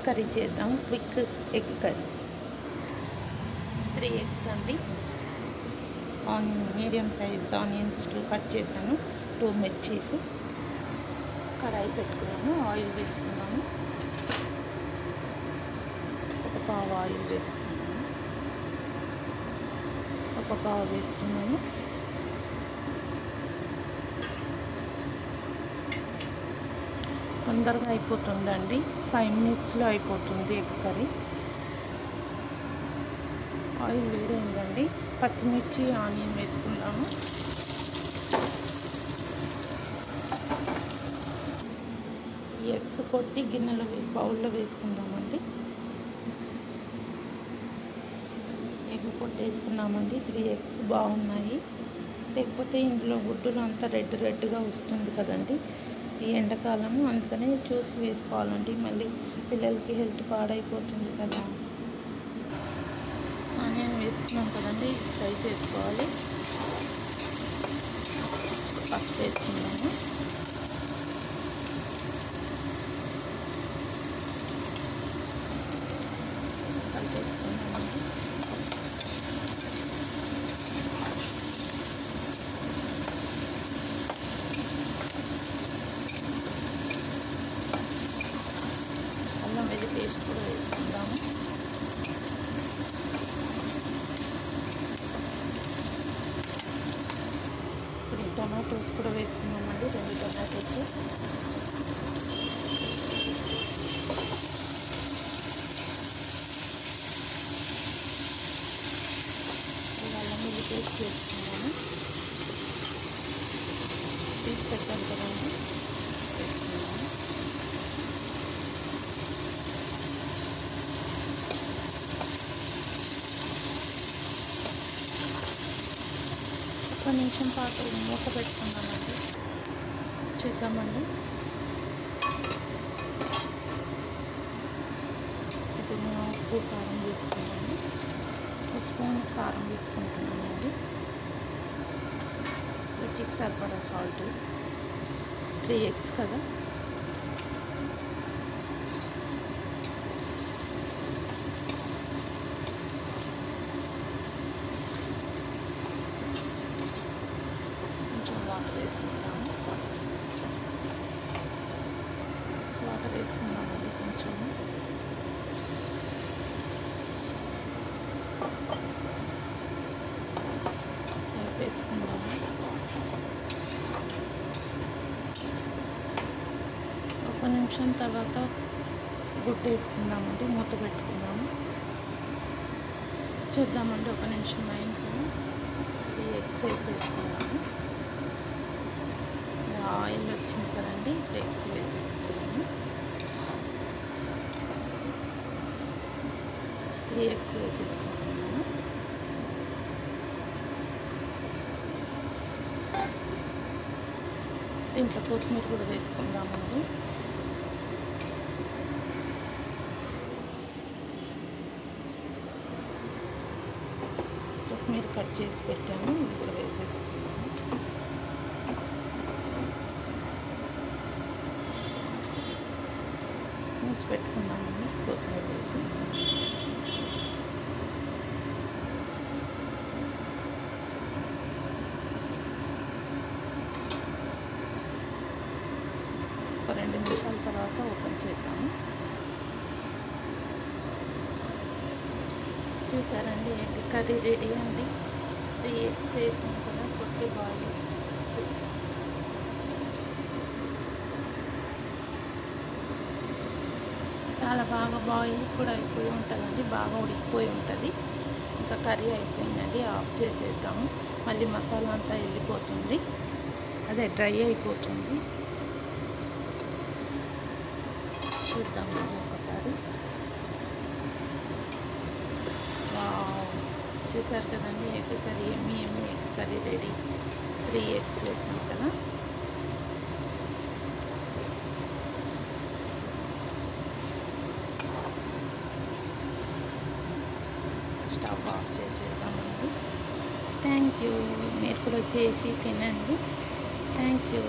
Curry చేద్దాం. Quick egg curry. 3 eggs అండి. Medium size onions 2 cut చేశాను. 2 మిర్చీస్. కడాయి పెట్టుకున్నాను. ఆయిల్ వేసుకున్నాను. ఒక పావు ఆయిల్ వేసుకున్నాను. ఒక పావు వేస్తున్నాను. తొందరగా అయిపోతుందండి. 5 minutesలో అయిపోతుంది ఎగ్ కర్రీ. ఆయిల్ వేడైందండి. పచ్చిమిర్చి ఆనియన్ వేసుకుందాము. ఈ ఎగ్స్ కొట్టి గిన్నెలో బౌల్లో వేసుకుందామండి. ఎగ్ కొట్టేసుకున్నామండి. 3 eggs బాగున్నాయి. లేకపోతే ఇందులో గుడ్డులు అంతా రెడ్గా వస్తుంది కదండి ఈ ఎండాకాలము. అందుకనే చూసి వేసుకోవాలండి. మళ్ళీ పిల్లలకి హెల్త్ పాడైపోతుంది కదా. ఆనియన్ వేసుకున్నాం కదండి, ఫ్రై చేసుకోవాలి. పసుపు వేసుకున్నాము. కలిపేసుకున్నామండి. అల్లం వెల్లుల్లి పేస్ట్ కూడా వేసుకుందాము. ఇప్పుడు ఈ టమాటోస్ కూడా వేసుకున్నామండి. 2 టమాటోస్. అల్లం వెల్లుల్లి పేస్ట్ వేసుకున్నాము. తీసి పెట్టాను కదండి, వేసుకున్నాము. ఒక నిమిషం పాటు మూత పెట్టుకున్నామండి. చూద్దామండి. ఇప్పుడు నేను ఉప్పు కారం వేసుకున్నాను. 1 స్పూన్ కారం వేసుకుంటున్నానండి. రుచికి సరిపడా సాల్ట్. 3 eggs కదా. వాటర్ వేసుకుంటాము. వాటర్ వేసుకున్నామండి కొంచెం. వేసుకున్నాము. ఒక నిమిషం తర్వాత గుడ్డు వేసుకుందామండి. మూత పెట్టుకుందాము. చూద్దామండి. ఒక నిమిషం అయింది. ఈ ఎగ్స్ వేసేసుకున్నాము. ఆయిల్ వచ్చింది కదండి, ఎగ్స్ వేసేసుకున్నాము. 3 eggs వేసేసుకుంటున్నాము. దీంట్లో కొత్తిమీర కూడా వేసుకుందామండి. కొత్తిమీర కట్ చేసి పెట్టాము. ఇది కూడా వేసేసుకున్నాము. మూసి పెట్టుకున్నామండి. కొత్తిమీర వేసుకున్నాము. ఒక 2 నిమిషాల తర్వాత ఓపెన్ చేద్దాము. చూసారండి, ఎగ్ కర్రీ రెడీ అండి. 3 eggs వేసాం కదా, కొట్టి బాయిల్. చాలా బాగా బాయిల్ కూడా అయిపోయి ఉంటుందండి. బాగా ఉడికిపోయి ఉంటుంది. ఇంకా కర్రీ అయిపోయిందండి. ఆఫ్ చేసేద్దాము. మళ్ళీ మసాలా అంతా వెళ్ళిపోతుంది, అదే డ్రై అయిపోతుంది. చూద్దామండి ఒకసారి. చూసారు కదండి, ఎగ్ కర్రీ ఎమ్మి ఎగ్ కర్రీ రెడీ. 3 eggs వేసాం కదా. స్టవ్ ఆఫ్ చేసేద్దామండి. Thank you. మీరు కూడా చేసి తినండి. Thank you.